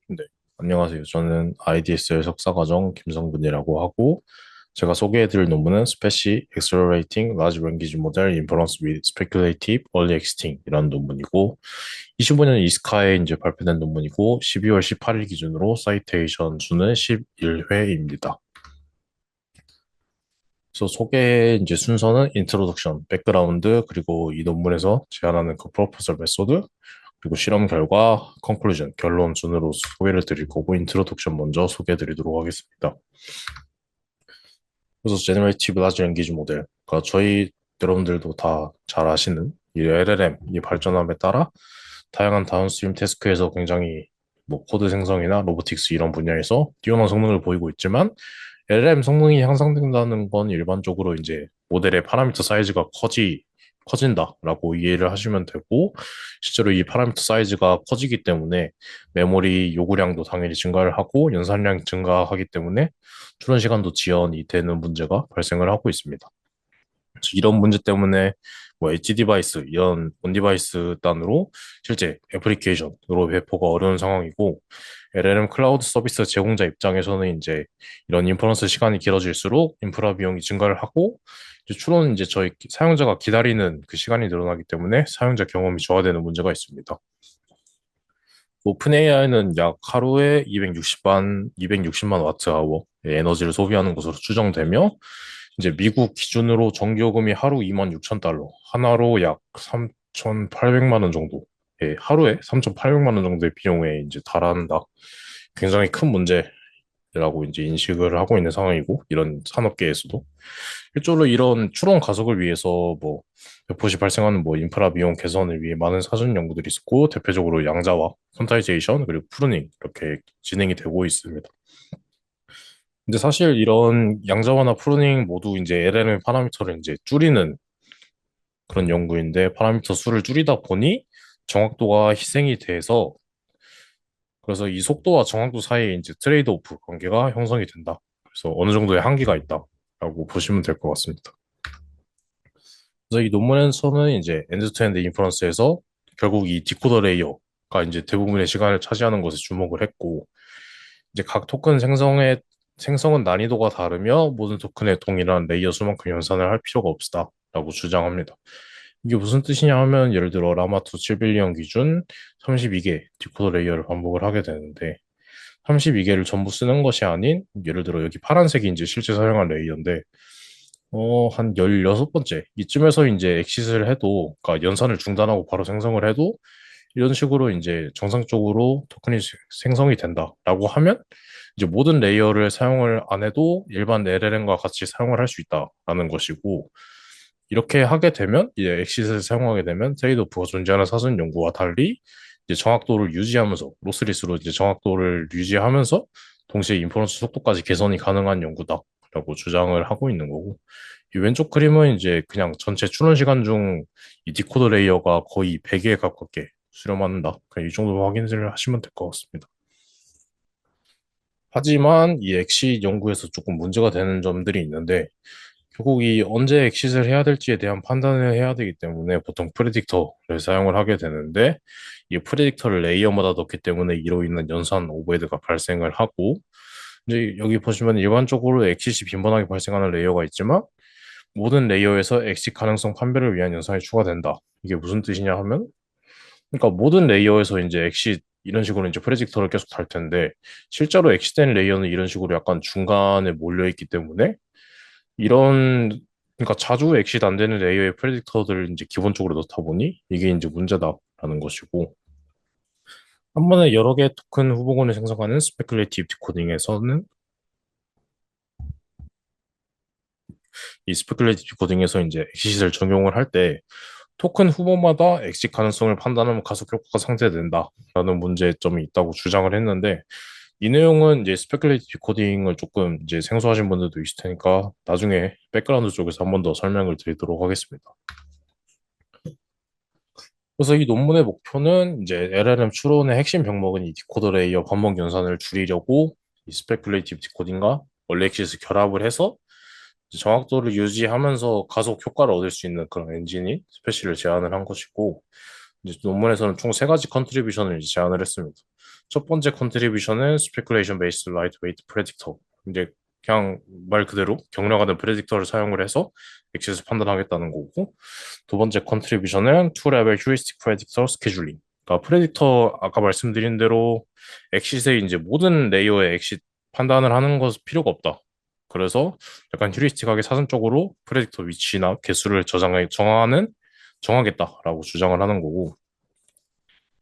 네, 안녕하세요. 저는 IDSL 석사과정 김성근이라고 하고, 제가 소개해드릴 논문은 Specie Accelerating Large Language Model Inference with Speculative Early Existing 이라는 논문이고, 25년 이스카에 이제 발표된 논문이고, 12월 18일 기준으로 사이테이션 수는 11회입니다. 그래서 소개 이제 순서는 인트로덕션, 백그라운드, 그리고 이 논문에서 제안하는 그 프로포설 메소드, 그리고 실험 결과, 컨클루전, 결론 순으로 소개를 드릴 거고, 인트로덕션 먼저 소개해 드리도록 하겠습니다. 그래서 제너레이티브 라지 랭귀지 모델, 그러니까 저희 여러분들도 다 잘 아시는 이 LLM, 이 발전함에 따라 다양한 다운스트림 태스크에서 굉장히 뭐 코드 생성이나 로보틱스 이런 분야에서 뛰어난 성능을 보이고 있지만 LLM 성능이 향상된다는 건 일반적으로 이제 모델의 파라미터 사이즈가 커진다라고 이해를 하시면 되고, 실제로 이 파라미터 사이즈가 커지기 때문에 메모리 요구량도 당연히 증가를 하고 연산량이 증가하기 때문에 추론 시간도 지연이 되는 문제가 발생을 하고 있습니다. 그래서 이런 문제 때문에 뭐 엣지 디바이스, 이런 온 디바이스 단으로 실제 애플리케이션으로 배포가 어려운 상황이고, LLM 클라우드 서비스 제공자 입장에서는 이제 이런 인퍼런스 시간이 길어질수록 인프라 비용이 증가를 하고, 이제 추론 이제 저희 사용자가 기다리는 그 시간이 늘어나기 때문에 사용자 경험이 저하되는 문제가 있습니다. 오픈 AI는 약 하루에 260만 와트 아워의 에너지를 소비하는 것으로 추정되며, 이제 미국 기준으로 정기요금이 하루 2만 6천 달러, 하나로 약 3,800만 원 정도, 하루에 3,800만 원 정도의 비용에 이제 달한다. 굉장히 큰 문제라고 이제 인식을 하고 있는 상황이고, 이런 산업계에서도. 실제로 이런 추론 가속을 위해서 뭐, 배포시 발생하는 뭐 인프라 비용 개선을 위해 많은 사전 연구들이 있었고, 대표적으로 양자와 퀀타이제이션, 그리고 프루닝, 이렇게 진행이 되고 있습니다. 근데 사실 이런 양자화나 프루닝 모두 이제 LLM 파라미터를 이제 줄이는 그런 연구인데, 파라미터 수를 줄이다 보니 정확도가 희생이 돼서, 그래서 이 속도와 정확도 사이에 이제 트레이드 오프 관계가 형성이 된다. 그래서 어느 정도의 한계가 있다라고 보시면 될 것 같습니다. 그래서 이 논문에서는 이제 엔드-투-엔드 인퍼런스에서 결국 이 디코더 레이어가 이제 대부분의 시간을 차지하는 것에 주목을 했고, 이제 각 토큰 생성은 난이도가 다르며 모든 토큰의 동일한 레이어 수만큼 연산을 할 필요가 없다라고 주장합니다. 이게 무슨 뜻이냐 하면, 예를 들어 라마2 7빌리언 기준 32개 디코더 레이어를 반복을 하게 되는데, 32개를 전부 쓰는 것이 아닌, 예를 들어 여기 파란색이 이제 실제 사용한 레이어인데, 한 16번째 이쯤에서 이제 엑싯을 해도, 그러니까 연산을 중단하고 바로 생성을 해도 이런 식으로 이제 정상적으로 토큰이 생성이 된다라고 하면, 이제 모든 레이어를 사용을 안 해도 일반 LLM과 같이 사용을 할 수 있다라는 것이고, 이렇게 하게 되면 이제 엑싯을 사용하게 되면 트레이드오프가 존재하는 사전 연구와 달리 이제 정확도를 유지하면서, 로스리스로 이제 정확도를 유지하면서 동시에 인퍼런스 속도까지 개선이 가능한 연구다라고 주장을 하고 있는 거고, 이 왼쪽 그림은 이제 그냥 전체 추론 시간 중 이 디코더 레이어가 거의 100에 가깝게 수렴한다. 그냥 이 정도 확인을 하시면 될 것 같습니다. 하지만 이 엑시 연구에서 조금 문제가 되는 점들이 있는데, 결국 이 언제 엑싯을 해야 될지에 대한 판단을 해야 되기 때문에 보통 프레딕터를 사용을 하게 되는데, 이 프레딕터를 레이어마다 넣기 때문에 이로 인한 연산 오버헤드가 발생을 하고, 이제 여기 보시면 일반적으로 엑싯이 빈번하게 발생하는 레이어가 있지만 모든 레이어에서 엑시 가능성 판별을 위한 연산이 추가된다. 이게 무슨 뜻이냐 하면, 그러니까 모든 레이어에서 이제 엑시 이런 식으로 이제 프레딕터를 계속 달 텐데, 실제로 엑시된 레이어는 이런 식으로 약간 중간에 몰려 있기 때문에 이런, 그러니까 자주 엑시드 안 되는 레이어의 프레딕터들을 이제 기본적으로 넣다 보니 이게 이제 문제다라는 것이고, 한 번에 여러 개의 토큰 후보군을 생성하는 스페큘레이티브 디코딩에서는, 이 스페큘레이티브 디코딩에서 이제 엑시트를 적용을 할 때 토큰 후보마다 엑시 가능성을 판단하면 가속 효과가 상쇄된다라는 문제점이 있다고 주장을 했는데, 이 내용은 이제 스페큘레이티브 코딩을 조금 이제 생소하신 분들도 있을 테니까 나중에 백그라운드 쪽에서 한 번 더 설명을 드리도록 하겠습니다. 그래서 이 논문의 목표는 이제 LLM 추론의 핵심 병목은 이 디코더 레이어 반복 연산을 줄이려고 이 스페큘레이티브 디코딩과 원래 엑시스 결합을 해서 이제 정확도를 유지하면서 가속 효과를 얻을 수 있는 그런 엔진인 스페시를 제안을 한 것이고, 이제 논문에서는 총 세 가지 컨트리뷰션을 이제 제안을 했습니다. 첫 번째 컨트리뷰션은 Speculation Based Lightweight Predictor. 이제 그냥 말 그대로 경량화된 프레딕터를 사용을 해서 엑시스 판단하겠다는 거고, 두 번째 컨트리뷰션은 Two Level Heuristic Predictor Scheduling. 그러니까 프레딕터 아까 말씀드린 대로 엑시스의 이제 모든 레이어의 엑시 판단을 하는 것은 필요가 없다. 그래서 약간 휴리스틱하게 사전적으로 프레딕터 위치나 개수를 정하겠다라고 주장을 하는 거고,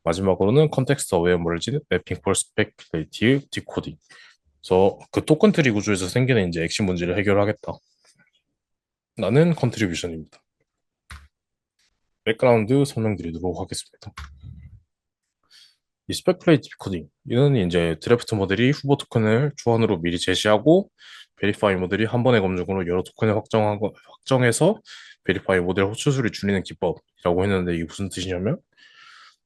마지막으로는 컨텍스트 어웨어 머지 매핑 폴 스페큘레이티브 디코딩. 그래서 그 토큰 트리 구조에서 생기는 이제 핵심 문제를 해결하겠다. 라는 컨트리뷰션입니다. 백그라운드 설명드리도록 하겠습니다. 이 스페큘레이티브 코딩, 이는 이제 드래프트 모델이 후보 토큰을 초안으로 미리 제시하고 베리파이 모델이 한 번의 검증으로 여러 토큰을 확정해서 베리파이 모델 호출수를 줄이는 기법이라고 했는데 이게 무슨 뜻이냐면,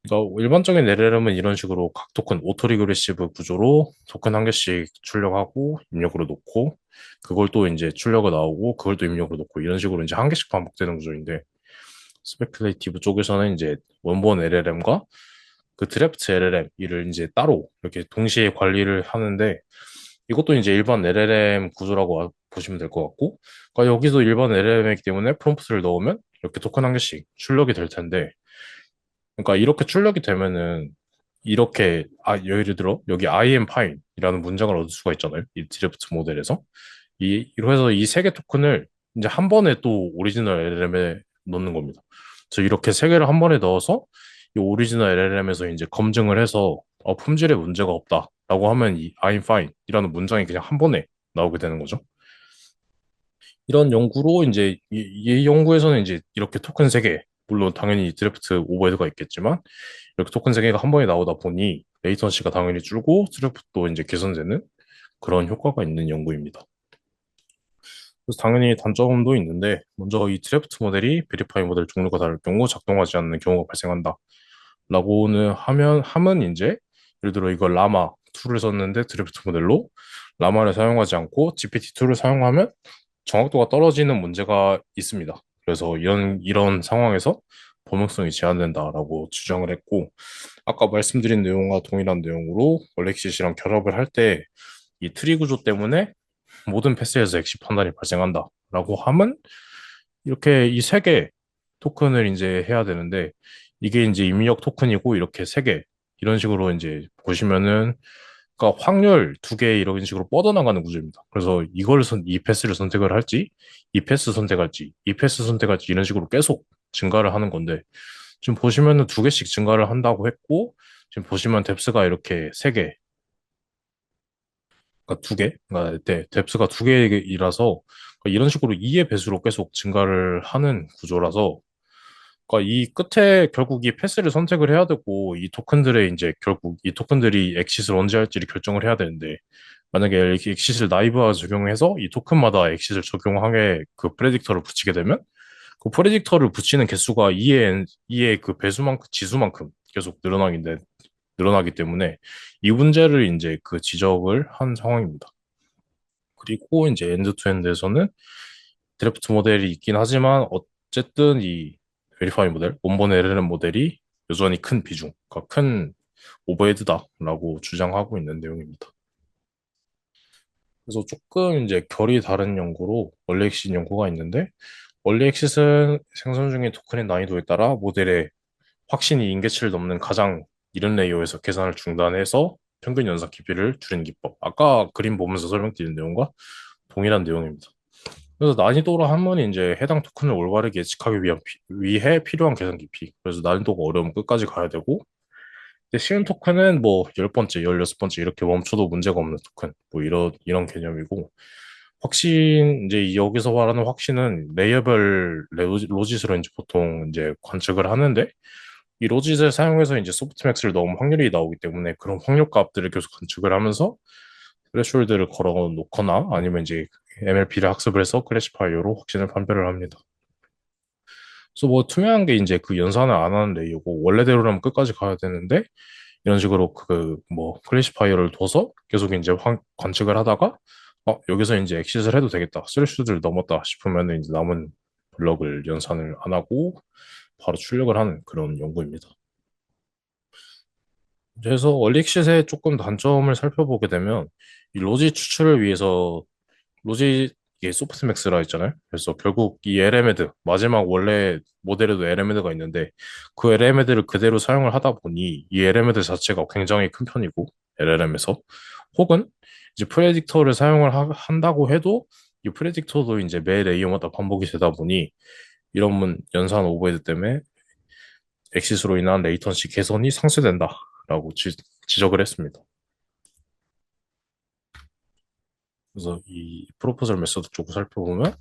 그러니까 일반적인 LLM은 이런 식으로 각 토큰 오토 리그레시브 구조로 토큰 한 개씩 출력하고 입력으로 놓고 그걸 또 이제 출력을 나오고 그걸 또 입력으로 놓고 이런 식으로 이제 한 개씩 반복되는 구조인데, 스페큘레이티브 쪽에서는 이제 원본 LLM과 그 드래프트 LLM 이를 이제 따로 이렇게 동시에 관리를 하는데, 이것도 이제 일반 LLM 구조라고 보시면 될 것 같고, 그러니까 여기서 일반 LLM이기 때문에 프롬프트를 넣으면 이렇게 토큰 한 개씩 출력이 될 텐데, 그러니까 이렇게 출력이 되면은 이렇게 예를 들어 여기 I am fine이라는 문장을 얻을 수가 있잖아요. 이 드래프트 모델에서 이래서 이 세 개 토큰을 이제 한 번에 또 오리지널 LLM에 넣는 겁니다. 그래서 이렇게 세 개를 한 번에 넣어서 이 오리지널 LLM에서 이제 검증을 해서 품질에 문제가 없다라고 하면 이 I'm fine이라는 문장이 그냥 한 번에 나오게 되는 거죠. 이런 연구로 이제 이 연구에서는 이제 이렇게 토큰 세 개, 물론 당연히 드래프트 오버헤드가 있겠지만 이렇게 토큰 세 개가 한 번에 나오다 보니 레이턴시가 당연히 줄고 드래프트도 이제 개선되는 그런 효과가 있는 연구입니다. 그래서 당연히 단점도 있는데, 먼저 이 드래프트 모델이 베리파이 모델 종류가 다를 경우 작동하지 않는 경우가 발생한다. 라고는 함은 이제 예를 들어 이걸 라마 2를 썼는데 드래프트 모델로 라마를 사용하지 않고 GPT-2를 사용하면 정확도가 떨어지는 문제가 있습니다. 그래서 이런 상황에서 범용성이 제한된다라고 주장을 했고, 아까 말씀드린 내용과 동일한 내용으로 얼렉시시랑 결합을 할 때 이 트리 구조 때문에 모든 패스에서 엑시 판단이 발생한다라고 하면 이렇게 이 세 개 토큰을 이제 해야 되는데, 이게 이제 입력 토큰이고 이렇게 세 개 이런 식으로 이제 보시면은, 그러니까 확률 두 개 이런 식으로 뻗어나가는 구조입니다. 그래서 이 패스를 선택을 할지, 이 패스 선택할지, 이 패스 선택할지 이런 식으로 계속 증가를 하는 건데, 지금 보시면은 두 개씩 증가를 한다고 했고, 지금 보시면 뎁스가 이렇게 세 개, 그러니까 두 개, 그러니까 뎁스가 두 개이라서 그러니까 이런 식으로 2의 배수로 계속 증가를 하는 구조라서, 그러니까 이 끝에 결국 이 패스를 선택을 해야 되고 이 토큰들의 이제 결국 이 토큰들이 엑시스를 언제 할지를 결정을 해야 되는데, 만약에 이렇게 엑시스를 나이브화 적용해서 이 토큰마다 엑시스를 적용하게 그 프레딕터를 붙이게 되면 그 프레딕터를 붙이는 개수가 2의 그 배수만큼 지수만큼 계속 늘어나기 때문에 이 문제를 이제 그 지적을 한 상황입니다. 그리고 이제 엔드 투 엔드에서는 드래프트 모델이 있긴 하지만 어쨌든 이 베리파이 모델, 원본 LLM 모델이 여전히 큰 비중, 그러니까 큰 오버헤드다라고 주장하고 있는 내용입니다. 그래서 조금 이제 결이 다른 연구로 원리 엑시스 연구가 있는데, 원리 엑시스는 생성 중인 토큰의 난이도에 따라 모델의 확신이 인계치를 넘는 가장 이른 레이어에서 계산을 중단해서 평균 연산 깊이를 줄이는 기법. 아까 그림 보면서 설명드린 내용과 동일한 내용입니다. 그래서 난이도로 하면 이제 해당 토큰을 올바르게 예측하기 위해 필요한 계산 깊이. 그래서 난이도가 어려우면 끝까지 가야 되고, 이제 쉬운 토큰은 뭐 10번째, 16번째 이렇게 멈춰도 문제가 없는 토큰. 뭐 이런 개념이고, 이제 여기서 말하는 확신은 레이어별 로짓으로 이제 보통 이제 관측을 하는데, 이 로짓을 사용해서 이제 소프트맥스를 넣으면 확률이 나오기 때문에 그런 확률 값들을 계속 관측을 하면서 스레숄드를 걸어 놓거나 아니면 이제 MLP를 학습을 해서 클래시파이어로 확신을 판별을 합니다. 그래서 뭐 투명한 게 이제 그 연산을 안 하는 레이어고, 원래대로라면 끝까지 가야 되는데 이런 식으로 그 뭐 클래시파이어를 둬서 계속 이제 관측을 하다가 여기서 이제 엑시스를 해도 되겠다, 스레숄드를 넘었다 싶으면 이제 남은 블럭을 연산을 안 하고 바로 출력을 하는 그런 연구입니다. 그래서 얼릭싯의 조금 단점을 살펴보게 되면 이 로지 추출을 위해서 로지 이게 소프트맥스라 했잖아요. 그래서 결국 이 LM헤드 마지막 원래 모델에도 LM헤드가 있는데 그 LM헤드를 그대로 사용을 하다 보니 이 LM헤드 자체가 굉장히 큰 편이고 LLM에서 혹은 이제 프레딕터를 사용을 한다고 해도 이 프레딕터도 이제 매 레이어마다 반복이 되다 보니 이런 연산 오버헤드 때문에 엑시스로 인한 레이턴시 개선이 상쇄된다라고 지적을 했습니다. 그래서 이 프로포절 메소드 쪽을 살펴보면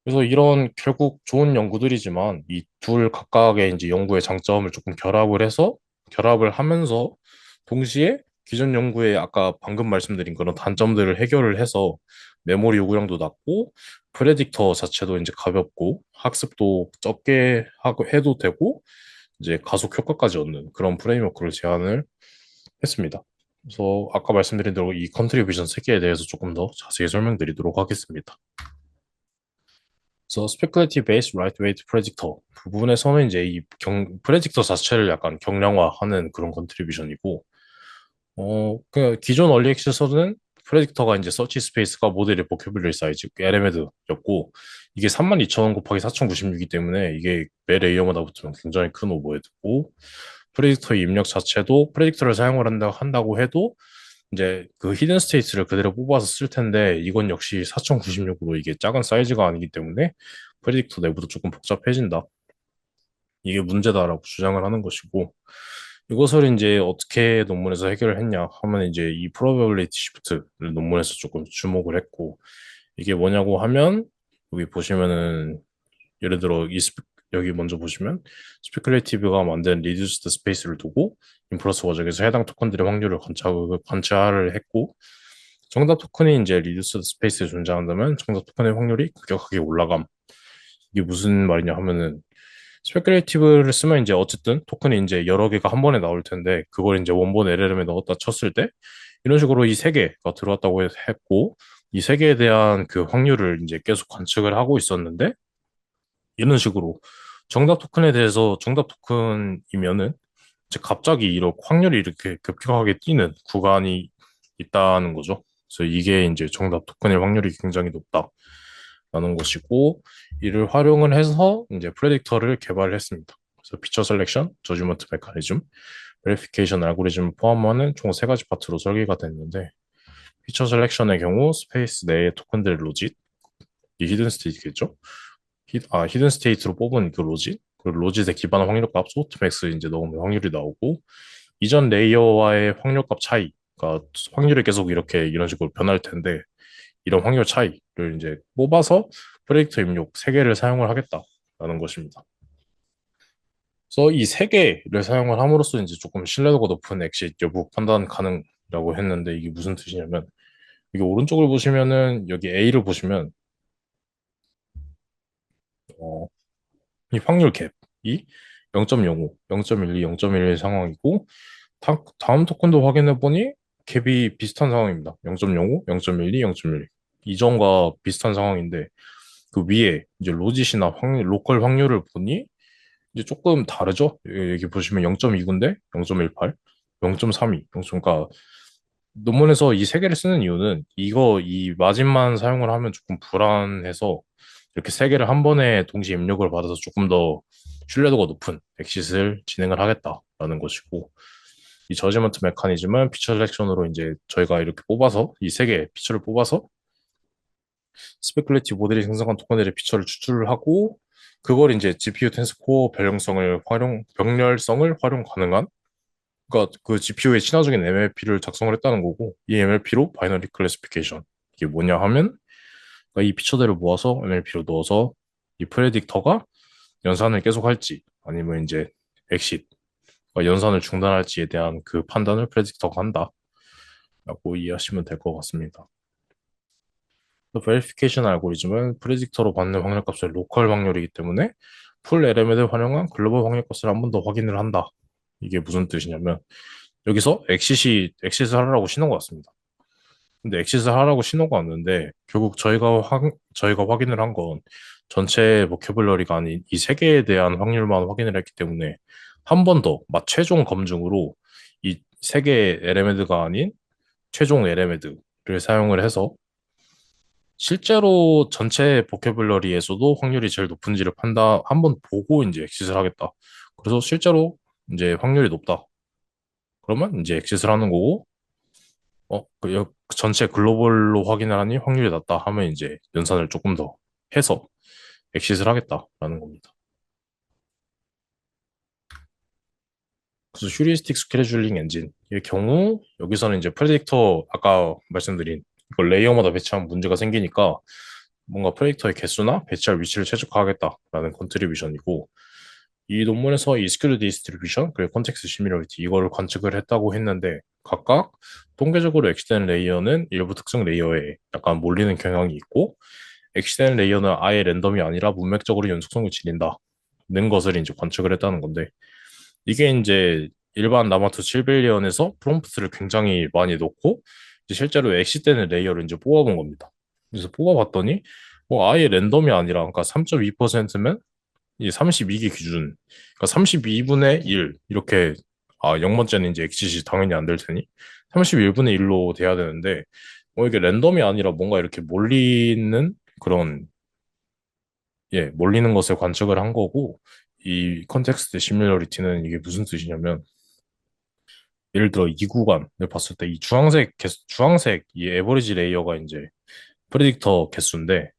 그래서 이런 결국 좋은 연구들이지만 이 둘 각각의 이제 연구의 장점을 조금 결합을 하면서 동시에 기존 연구의 아까 방금 말씀드린 그런 단점들을 해결을 해서 메모리 요구량도 낮고 프레딕터 자체도 이제 가볍고 학습도 적게 하고 해도 되고 이제 가속 효과까지 얻는 그런 프레임워크를 제안을 했습니다. 그래서 아까 말씀드린 대로 이 컨트리뷰션 세 개에 대해서 조금 더 자세히 설명드리도록 하겠습니다. 그래서 speculative based lightweight predictor 부분에서는 이제 이 프레딕터 자체를 약간 경량화하는 그런 컨트리뷰션이고 그 기존 얼리 액세서는 프레딕터가 이제 서치 스페이스가 모델의 보큐블러리 사이즈 LM헤드였고 이게 32,000 곱하기 4096이기 때문에 이게 매 레이어마다 붙으면 굉장히 큰 오버헤드고 프레딕터의 입력 자체도 프레딕터를 사용을 한다고 해도 이제 그 히든 스테이트를 그대로 뽑아서 쓸 텐데 이건 역시 4096으로 이게 작은 사이즈가 아니기 때문에 프레딕터 내부도 조금 복잡해진다. 이게 문제다라고 주장을 하는 것이고 이것을 이제 어떻게 논문에서 해결을 했냐 하면 이제 이 probability shift를 논문에서 조금 주목을 했고 이게 뭐냐고 하면 여기 보시면은 예를 들어 여기 먼저 보시면 스페큘레이티브가 만든 리듀스드 스페이스를 두고 인플러스 과정에서 해당 토큰들의 확률을 관찰을 했고 정답 토큰이 이제 리듀스드 스페이스에 존재한다면 정답 토큰의 확률이 급격하게 올라감. 이게 무슨 말이냐 하면은 스페큘레이티브를 쓰면 이제 어쨌든 토큰이 이제 여러 개가 한 번에 나올 텐데 그걸 이제 원본 LLM에 넣었다 쳤을 때 이런 식으로 이 세 개가 들어왔다고 했고 이 세 개에 대한 그 확률을 이제 계속 관측을 하고 있었는데 이런 식으로 정답 토큰에 대해서 정답 토큰이면은 이제 갑자기 이렇게 확률이 이렇게 급격하게 뛰는 구간이 있다는 거죠. 그래서 이게 이제 정답 토큰의 확률이 굉장히 높다라는 것이고 이를 활용을 해서 이제 프레딕터를 개발했습니다. 그래서 피처 셀렉션, 저지먼트 메커니즘, 베리피케이션 알고리즘을 포함하는 총 세 가지 파트로 설계가 됐는데 피처 셀렉션의 경우 스페이스 내의 토큰들의 로짓, 이 히든 스테이트겠죠? 히든 스테이트로 뽑은 그 로짓, 그 로짓의 기반 확률값 소프트맥스 이제 넣으면 확률이 나오고 이전 레이어와의 확률값 차이가 확률이 계속 이렇게 이런 식으로 변할 텐데 이런 확률 차이를 이제 뽑아서 프레딕터 입력 3개를 사용을 하겠다라는 것입니다. 그래서 이 3개를 사용을 함으로써 이제 조금 신뢰도가 높은 엑시 여부 판단 가능이라고 했는데 이게 무슨 뜻이냐면 이게 오른쪽을 보시면은 여기 A를 보시면 어, 이 확률 갭이 0.05, 0.12, 0.11 상황이고 다음 토큰도 확인해 보니 갭이 비슷한 상황입니다. 0.05, 0.12, 0.12 이전과 비슷한 상황인데 그 위에 이제 로짓이나 로컬 확률을 보니 이제 조금 다르죠? 여기 보시면 0.29인데 0.18, 0.32, 0. 그러니까 논문에서 이 세 개를 쓰는 이유는 이 마진만 사용을 하면 조금 불안해서 이렇게 세 개를 한 번에 동시에 입력을 받아서 조금 더 신뢰도가 높은 엑싯을 진행을 하겠다라는 것이고 이 저지먼트 메커니즘은 피처 셀렉션으로 이제 저희가 이렇게 뽑아서 이 세 개의 피처를 뽑아서 스페큘레이티브 모델이 생성한 토큰들의 피처를 추출을 하고 그걸 이제 GPU 텐스 코어 병렬성을 활용 가능한 그러니까 그 GPU의 친화적인 MLP를 작성을 했다는 거고 이 MLP로 바이너리 클래시피케이션 이게 뭐냐 하면 그러니까 이 피처들을 모아서 MLP로 넣어서 이 프레딕터가 연산을 계속할지 아니면 이제 엑싯 그러니까 연산을 중단할지에 대한 그 판단을 프레딕터가 한다라고 이해하시면 될 것 같습니다. 베리피케이션 알고리즘은 프레딕터로 받는 확률값의 로컬 확률이기 때문에 풀 LM을 활용한 글로벌 확률값을 한 번 더 확인을 한다. 이게 무슨 뜻이냐면 여기서 엑싯을 하라고 신호가 왔습니다. 근데 엑싯을 하라고 신호가 왔는데 결국 저희가 확인을 한 건 전체 보캐블러리가 아닌 이 세 개에 대한 확률만 확인을 했기 때문에 한 번 더 최종 검증으로 이 세 개의 에레메드가 아닌 최종 에레메드를 사용을 해서 실제로 전체 보캐블러리에서도 확률이 제일 높은지를 한번 보고 이제 엑짓을 하겠다. 그래서 실제로 이제 확률이 높다. 그러면 이제 엑짓을 하는 거고, 전체 글로벌로 확인을 하니 확률이 낮다 하면 이제 연산을 조금 더 해서 엑짓을 하겠다라는 겁니다. 그래서 휴리스틱 스케줄링 엔진의 경우 여기서는 이제 프레딕터 아까 말씀드린 이걸 레이어마다 배치하면 문제가 생기니까 뭔가 프레딕터의 개수나 배치할 위치를 최적화하겠다라는 컨트리뷰션이고 이 논문에서 이 스큐드 디스트리뷰션 그리고 컨텍스트 시밀러리티 이거를 관측을 했다고 했는데 각각 통계적으로 엑스텐 레이어는 일부 특정 레이어에 약간 몰리는 경향이 있고 엑스텐 레이어는 아예 랜덤이 아니라 문맥적으로 연속성을 지닌다는 것을 이제 관측을 했다는 건데 이게 이제 일반 나마토 7빌리언에서 프롬프트를 굉장히 많이 넣고 이제 실제로 엑시되는 레이어를 이제 뽑아본 겁니다. 그래서 뽑아봤더니 뭐 아예 랜덤이 아니라 그러니까 3.2%면 이 32개 기준 그러니까 32분의 1 이렇게 0번째는 이제 엑시시 당연히 안 될 테니 31분의 1로 돼야 되는데 뭐 이게 랜덤이 아니라 뭔가 이렇게 몰리는 그런 몰리는 것을 관측을 한 거고 이 컨텍스트 시뮬러리티는 이게 무슨 뜻이냐면 예를 들어 이 구간을 봤을 때 이 주황색 이 에버리지 레이어가 이제 프레딕터 개수인데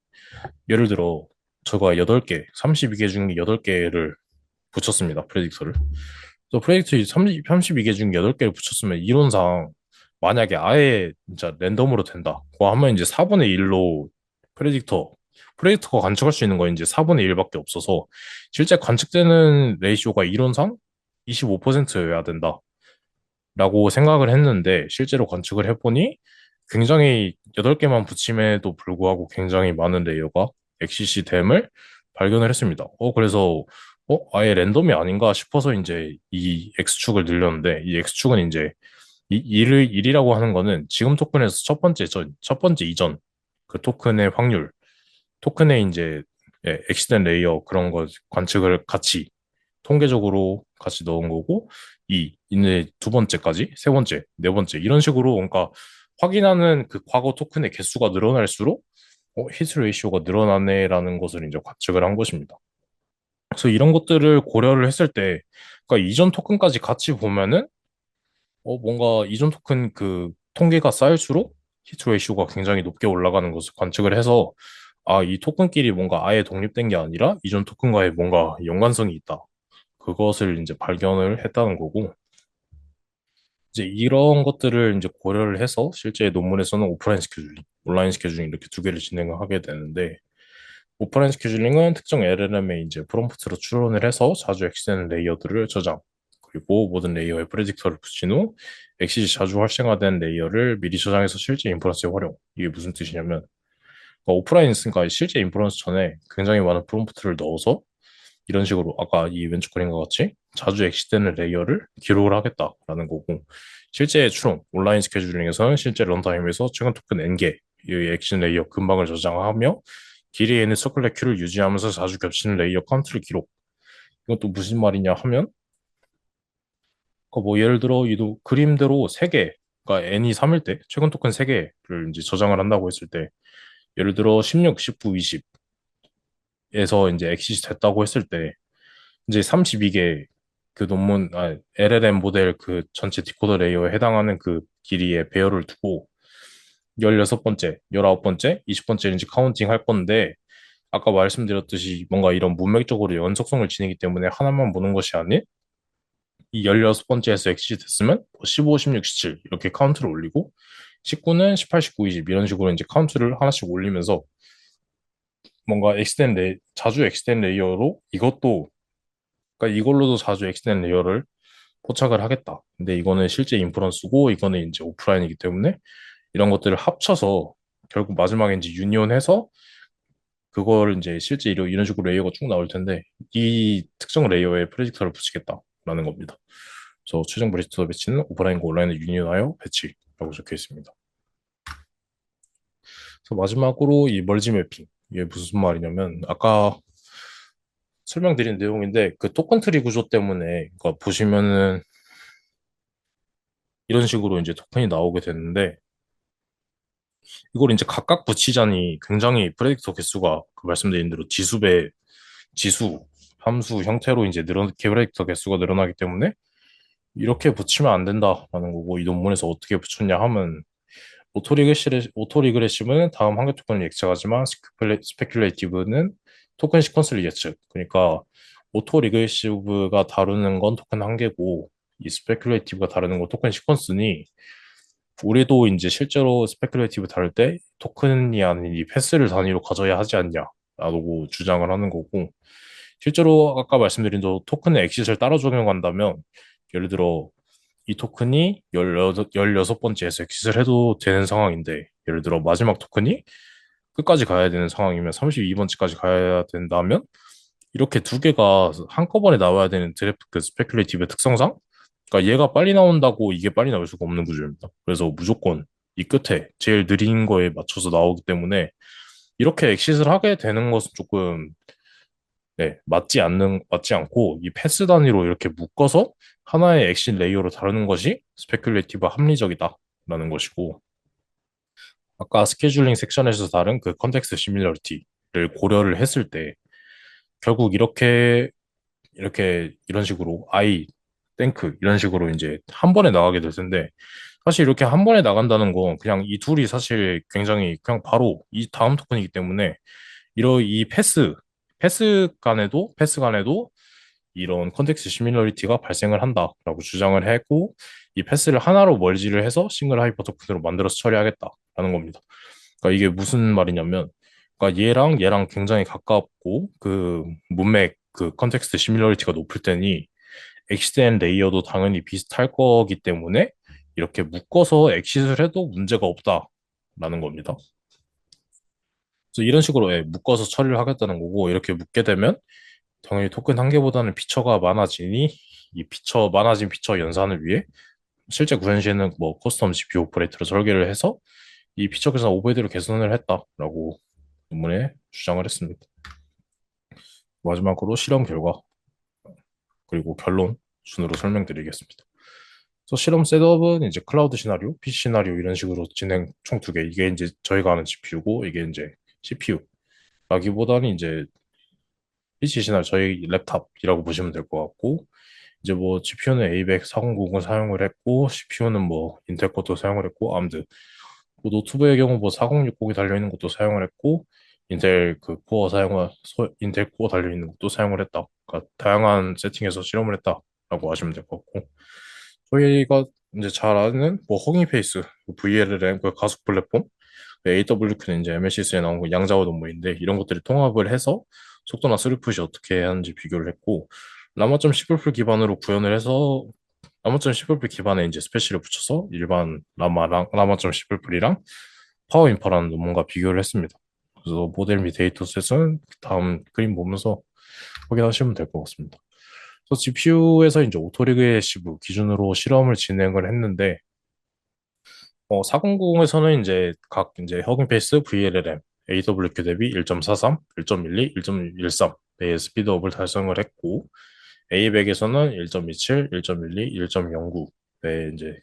예를 들어 저가 8개, 32개 중에 8개를 붙였습니다. 프레딕터를. 또 프레딕터 32개 중에 8개를 붙였으면 이론상 만약에 아예 진짜 랜덤으로 된다. 고 하면 이제 4분의 1로 프레딕터가 관측할 수 있는 건 이제 4분의 1밖에 없어서 실제 관측되는 레이쇼가 이론상 25%여야 된다. 라고 생각을 했는데 실제로 관측을 해보니 굉장히 8개만 붙임에도 불구하고 굉장히 많은 레이어가 XCC 댐을 발견을 했습니다. 그래서 아예 랜덤이 아닌가 싶어서 이제 이 X축을 늘렸는데 이 X축은 이제 이 1이라고 하는 거는 지금 토큰에서 첫 번째 이전 그 토큰의 확률, 토큰의 이제 엑시덴 레이어 그런 거 관측을 같이 통계적으로 같이 넣은 거고, 이제 두 번째까지, 세 번째, 네 번째, 이런 식으로, 그러니까 확인하는 그 과거 토큰의 개수가 늘어날수록, 히트 레이쇼가 늘어나네라는 것을 이제 관측을 한 것입니다. 그래서 이런 것들을 고려를 했을 때, 그러니까 이전 토큰까지 같이 보면은, 뭔가 이전 토큰 그 통계가 쌓일수록 히트 레이쇼가 굉장히 높게 올라가는 것을 관측을 해서, 이 토큰끼리 뭔가 아예 독립된 게 아니라 이전 토큰과의 뭔가 연관성이 있다. 그것을 이제 발견을 했다는 거고, 이제 이런 것들을 이제 고려를 해서 실제 논문에서는 오프라인 스케줄링, 온라인 스케줄링 이렇게 두 개를 진행을 하게 되는데, 오프라인 스케줄링은 특정 LLM에 이제 프롬프트로 추론을 해서 자주 엑시되는 레이어들을 저장, 그리고 모든 레이어에 프레딕터를 붙인 후 엑시시 자주 활성화된 레이어를 미리 저장해서 실제 인퍼런스에 활용. 이게 무슨 뜻이냐면, 오프라인 있으니까 실제 인퍼런스 전에 굉장히 많은 프롬프트를 넣어서 이런 식으로 아까 이 왼쪽 그림과 같이 자주 엑시되는 레이어를 기록을 하겠다라는 거고 실제 추론 온라인 스케줄링에서는 실제 런타임에서 최근 토큰 N개 이 엑신 레이어 근방을 저장하며 길이에 있는 서클렛 큐를 유지하면서 자주 겹치는 레이어 카운트를 기록. 이것도 무슨 말이냐 하면 뭐 예를 들어 이도 그림대로 3개 그러니까 N이 3일 때 최근 토큰 3개를 이제 저장을 한다고 했을 때 예를 들어 16, 19, 20에서 이제 엑시스 됐다고 했을 때 이제 32개 그 논문, LLM 모델 그 전체 디코더 레이어에 해당하는 그 길이의 배열을 두고 16번째, 19번째, 20번째 이제 카운팅 할 건데 아까 말씀드렸듯이 뭔가 이런 문맥적으로 연속성을 지니기 때문에 하나만 보는 것이 아닌 이 16번째에서 엑시 됐으면 15, 16, 17 이렇게 카운트를 올리고 19는 18, 19, 20 이런 식으로 이제 카운트를 하나씩 올리면서 뭔가 자주 엑스텐 레이어로 이것도 그러니까 이걸로도 자주 엑스텐 레이어를 포착을 하겠다. 근데 이거는 실제 인프런스고 이거는 이제 오프라인이기 때문에 이런 것들을 합쳐서 결국 마지막에 이제 유니온해서 그걸 이제 실제 이런 식으로 레이어가 쭉 나올 텐데 이 특정 레이어에 프레딕터를 붙이겠다라는 겁니다. 그래서 최종 프레딕터 배치는 오프라인과 온라인을 유니온하여 배치라고 적혀 있습니다. 그래서 마지막으로 이 멀지 매핑 이게 무슨 말이냐면 아까 설명드린 내용인데 그 토큰 트리 구조 때문에 그러니까 보시면은 이런 식으로 이제 토큰이 나오게 되는데 이걸 이제 각각 붙이자니 굉장히 프레딕터 개수가 그 말씀드린 대로 지수, 함수 형태로 이제 프레딕터 개수가 늘어나기 때문에 이렇게 붙이면 안 된다라는 거고 이 논문에서 어떻게 붙였냐 하면 오토리그레시브는 다음 한개 토큰을 예측하지만 스페큘레이티브는 토큰 시퀀스를 예측. 그러니까 오토리그레시브가 다루는 건 토큰 한 개고 이 스페큘레이티브가 다루는 건 토큰 시퀀스니 우리도 이제 실제로 스페큘레이티브 다룰 때 토큰이 아닌 이 패스를 단위로 가져야 하지 않냐라고 주장을 하는 거고 실제로 아까 말씀드린 대로 토큰의 엑싯을 따라 적용한다면 예를 들어 이 토큰이 16번째에서 엑싯을 해도 되는 상황인데 예를 들어 마지막 토큰이 끝까지 가야 되는 상황이면 32번째까지 가야 된다면 이렇게 두 개가 한꺼번에 나와야 되는 그 스페큘레이티브의 특성상 그러니까 얘가 빨리 나온다고 이게 빨리 나올 수가 없는 구조입니다. 그래서 무조건 이 끝에 제일 느린 거에 맞춰서 나오기 때문에 이렇게 엑싯을 하게 되는 것은 조금 네, 맞지 않고 이 패스 단위로 이렇게 묶어서 하나의 엑싯 레이어로 다루는 것이 스페큘레이티브 합리적이다라는 것이고 아까 스케줄링 섹션에서 다룬 그 컨텍스트 시밀러리티를 고려를 했을 때 결국 이런 식으로 땡크 이런 식으로 이제 한 번에 나가게 될 텐데 사실 이렇게 한 번에 나간다는 건 그냥 이 둘이 사실 굉장히 그냥 바로 이 다음 토큰이기 때문에 이 패스 간에도 이런 컨텍스트 시밀러리티가 발생을 한다라고 주장을 했고 이 패스를 하나로 멀지를 해서 싱글 하이퍼 토큰으로 만들어서 처리하겠다라는 겁니다. 그러니까 이게 무슨 말이냐면 그러니까 얘랑 굉장히 가깝고 그 문맥 그 컨텍스트 시밀러리티가 높을 테니 엑시드 레이어도 당연히 비슷할 거기 때문에 이렇게 묶어서 엑시스를 해도 문제가 없다라는 겁니다. 그래서 이런 식으로 묶어서 처리를 하겠다는 거고 이렇게 묶게 되면 당연히 토큰 한 개보다는 피처가 많아지니 많아진 피처 연산을 위해 실제 구현 시에는 뭐 커스텀 GPU 오퍼레이터를 설계를 해서 이 피처 계산 오버헤드를 개선을 했다라고 논문에 주장을 했습니다. 마지막으로 실험 결과 그리고 결론 순으로 설명드리겠습니다. 그래서 실험 셋업은 이제 클라우드 시나리오, PC 시나리오 이런 식으로 진행 총 두 개. 이게 이제 저희가 아는 GPU고 이게 이제 CPU. 라기보다는 이제 PC 시나리오 저희 랩탑이라고 보시면 될 것 같고 이제 뭐 GPU는 A100 4090을 사용을 했고 CPU는 뭐 인텔 것도 사용을 했고 아무튼 뭐 노트북의 경우 뭐 4060이 달려 있는 것도 사용을 했고 인텔 코어 달려 있는 것도 사용을 했다. 그러니까 다양한 세팅에서 실험을 했다라고 하시면 될 것 같고 저희가 이제 잘 아는 뭐 허깅페이스, VLLM 그 가속 플랫폼, AWQ는 이제 MLCS에 나온 거 양자와 논문인데 이런 것들을 통합을 해서 속도나 스루풋이 어떻게 하는지 비교를 했고 라마.10풀 기반으로 구현을 해서 라마.10풀 기반에 이제 스페시를 붙여서 일반 라마.10풀이랑 파워 인파라는 논문과 비교를 했습니다. 그래서 모델 및 데이터셋은 다음 그림 보면서 확인하시면 될 것 같습니다. 그래서 GPU에서 이제 오토리그레시브 기준으로 실험을 진행을 했는데 400에서는 이제 각 이제 허깅페이스, VLLM, AWQ 대비 1.43, 1.12, 1.13의 스피드업을 달성을 했고 A100에서는 1.27, 1.12, 1.09의 이제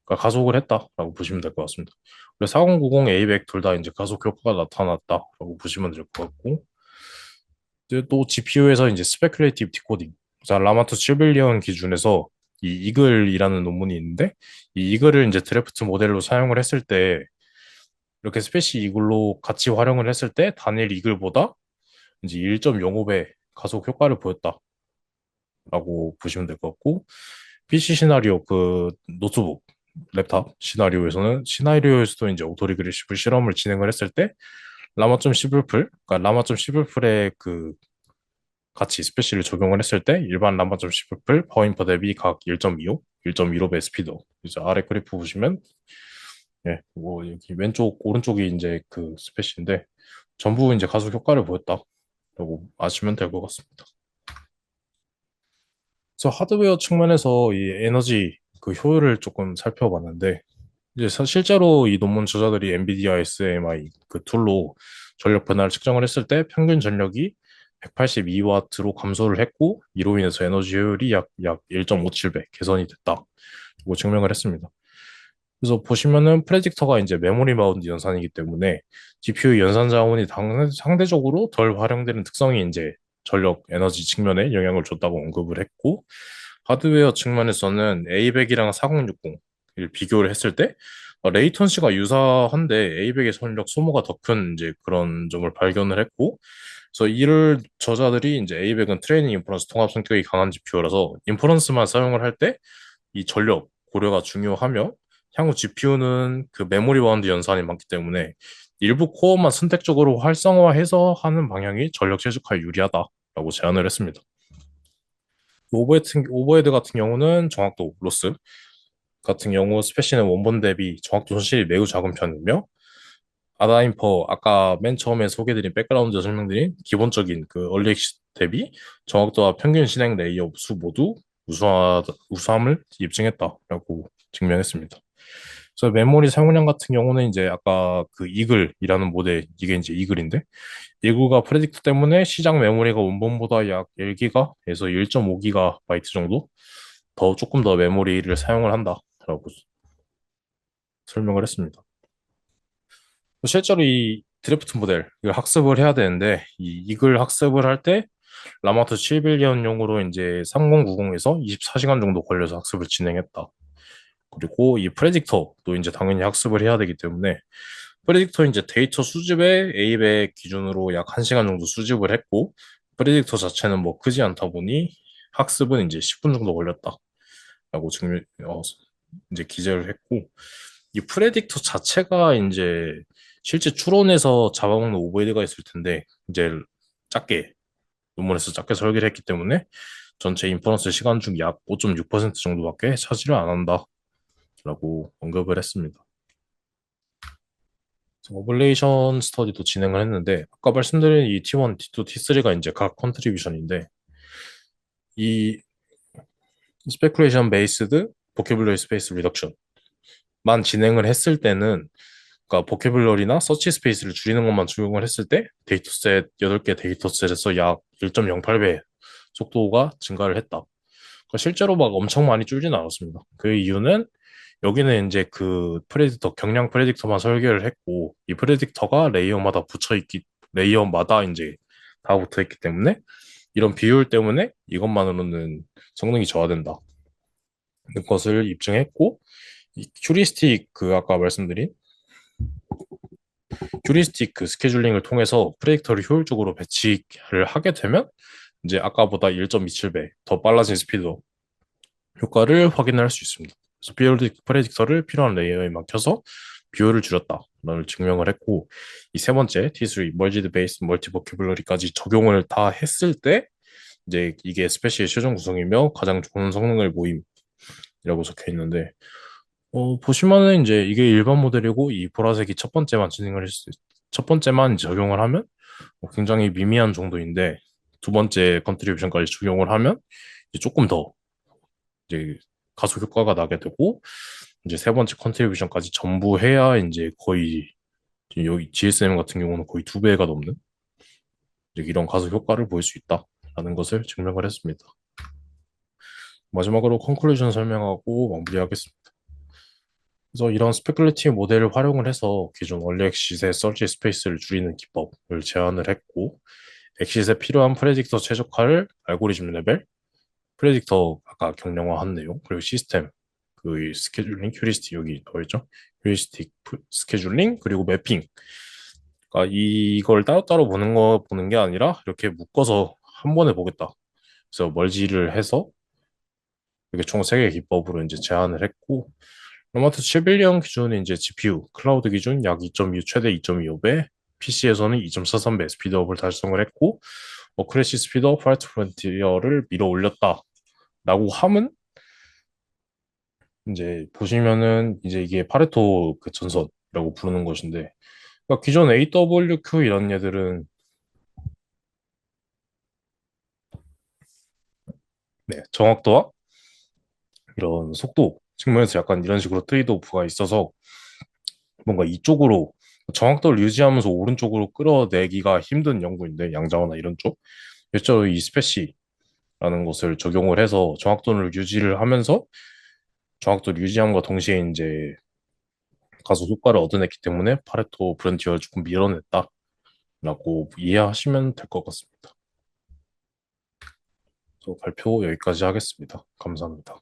그러니까 가속을 했다라고 보시면 될 것 같습니다. 그래서 4090, A100 둘 다 이제 가속 효과가 나타났다라고 보시면 될 것 같고 이제 또 GPU에서 이제 스페큘레이티브 디코딩, 자 라마투 7빌리언 기준에서 이 이글이라는 논문이 있는데 이 이글을 이제 드래프트 모델로 사용을 했을 때 이렇게 스페시 이글로 같이 활용을 했을 때 단일 이글보다 이제 1.05배 가속 효과를 보였다라고 보시면 될 것 같고 PC 시나리오 그 노트북 랩탑 시나리오에서도 이제 오토리그레시브 실험을 진행을 했을 때 라마.11풀 그러니까 라마.11풀의 그 같이 스페시를 적용을 했을 때 일반 람마.10풀 파워인퍼 대비 각 1.25, 1.15배 스피드 이제 아래 그래프 보시면 뭐 여기 오른쪽이 이제 그 스페시인데 전부 이제 가속 효과를 보였다라고 아시면 될 것 같습니다. 그래서 하드웨어 측면에서 이 에너지 그 효율을 조금 살펴봤는데 이제 실제로 이 논문 저자들이 엔비디아 SMI 그 툴로 전력 변화를 측정을 했을 때 평균 전력이 182W로 감소를 했고 이로 인해서 에너지 효율이 약 1.57배 개선이 됐다. 고 증명을 했습니다. 그래서 보시면은 프레딕터가 이제 메모리 바운드 연산이기 때문에 GPU 연산 자원이 상대적으로 덜 활용되는 특성이 이제 전력 에너지 측면에 영향을 줬다고 언급을 했고, 하드웨어 측면에서는 A100이랑 4060을 비교를 했을 때 레이턴시가 유사한데 A100의 전력 소모가 더 큰 이제 그런 점을 발견을 했고, 그래서 이를 저자들이 이제 A100은 트레이닝 인퍼런스 통합 성격이 강한 GPU라서 인퍼런스만 사용을 할 때 이 전력 고려가 중요하며, 향후 GPU는 그 메모리 바운드 연산이 많기 때문에 일부 코어만 선택적으로 활성화해서 하는 방향이 전력 최적화에 유리하다라고 제안을 했습니다. 오버헤드 같은 경우는 정확도 로스 같은 경우 스페시는 원본 대비 정확도 손실이 매우 작은 편이며, 아다인퍼 아까 맨 처음에 소개드린 백그라운드 설명드린 기본적인 그 얼리 액시 대비 정확도와 평균 실행 레이어 수 모두 우수함을 입증했다라고 증명했습니다. 그래서 메모리 사용량 같은 경우는 이제 아까 그 이글이라는 모델, 이게 이제 이글인데, 이글과 프레딕트 때문에 시장 메모리가 원본보다 약 1기가에서 1.5기가바이트 정도 조금 더 메모리를 사용을 한다라고 설명을 했습니다. 실제로 이 드래프트 모델 이걸 학습을 해야 되는데, 이 이글 학습을 할 때 라마트 7빌리언용으로 이제 3090에서 24시간 정도 걸려서 학습을 진행했다. 그리고 이 프레딕터도 이제 당연히 학습을 해야 되기 때문에 프레딕터 이제 데이터 수집에 A백 기준으로 약 1시간 정도 수집을 했고, 프레딕터 자체는 뭐 크지 않다 보니 학습은 이제 10분 정도 걸렸다라고 이제 기재를 했고, 이 프레딕터 자체가 이제 실제 추론에서 잡아먹는 오버헤드가 있을 텐데 이제 작게, 논문에서 작게 설계를 했기 때문에 전체 인퍼런스 시간 중 약 5.6% 정도밖에 차지를 안 한다라고 언급을 했습니다. 오블레이션 스터디도 진행을 했는데, 아까 말씀드린 이 T1, T2, T3가 이제 각 컨트리뷰션인데, 이 스페큘레이션 베이스드 보캐블러리 스페이스 리덕션만 진행을 했을 때는, 그러니까 보캐블러리나 서치 스페이스를 줄이는 것만 적용을 했을 때 데이터셋 8개 데이터셋에서 약 1.08배 속도가 증가를 했다. 그러니까 실제로 막 엄청 많이 줄지는 않았습니다. 그 이유는 여기는 이제 그 프레딕터, 경량 프레딕터만 설계를 했고, 이 프레딕터가 레이어마다 이제 다 붙어 있기 때문에 이런 비율 때문에 이것만으로는 성능이 저하된다. 것을 입증했고, 이 휴리스틱 그 아까 말씀드린 휴리스틱 그 스케줄링을 통해서 프레딕터를 효율적으로 배치를 하게 되면 이제 아까보다 1.27배 더 빨라진 스피드 효과를 확인할 수 있습니다. 그래서 비올릭 프레딕터를 필요한 레이어에 맞춰서 비율을 줄였다를 증명을 했고, 이 세 번째 T3 멀지드 베이스 멀티 보큐블러리까지 적용을 다 했을 때 이제 이게 스페시의 최종 구성이며 가장 좋은 성능을 모임이라고 적혀 있는데, 보시면은 이제 이게 일반 모델이고 이 보라색이 첫 번째만 적용을 하면 굉장히 미미한 정도인데, 두 번째 컨트리뷰션까지 적용을 하면 이제 조금 더 이제 가속 효과가 나게 되고, 이제 세 번째 컨트리뷰션까지 전부 해야 이제 거의 여기 GSM 같은 경우는 거의 2배가 넘는 이제 이런 가속 효과를 보일 수 있다라는 것을 증명을 했습니다. 마지막으로 컨클루전 설명하고 마무리하겠습니다. 그래서 이런 스페큘레이티브 모델을 활용을 해서 기존 원리 엑시스의 서치 스페이스를 줄이는 기법을 제안을 했고, 엑시스에 필요한 프레딕터 최적화를 알고리즘 레벨, 프레딕터 아까 경량화한 내용, 그리고 시스템, 그 스케줄링, 휴리스틱 여기 나와있죠? 휴리스틱, 스케줄링, 그리고 매핑. 그러니까 이걸 따로따로 보는 게 아니라 이렇게 묶어서 한 번에 보겠다. 그래서 멀지를 해서 이렇게 총 3개의 기법으로 이제 제안을 했고, 로마트 7빌리언 기준은 이제 GPU, 클라우드 기준 약 2.2, 최대 2.25배, PC에서는 2.43배 스피드업을 달성을 했고, 크래시 스피드업, 화이트 프론티어를 밀어 올렸다. 라고 함은 이제 보시면은 이제 이게 파레토 그 전선이라고 부르는 것인데, 그러니까 기존 AWQ 이런 얘들은 네, 정확도와 이런 속도 측면에서 약간 이런 식으로 트레이드오프가 있어서 뭔가 이쪽으로 정확도를 유지하면서 오른쪽으로 끌어내기가 힘든 연구인데, 양자화나 이런 쪽 실제로 이 스페시라는 것을 적용을 해서 정확도를 유지를 하면서 정확도를 유지함과 동시에 이제 가속 효과를 얻어냈기 때문에 파레토 브런티어를 조금 밀어냈다라고 이해하시면 될 것 같습니다. 또 발표 여기까지 하겠습니다. 감사합니다.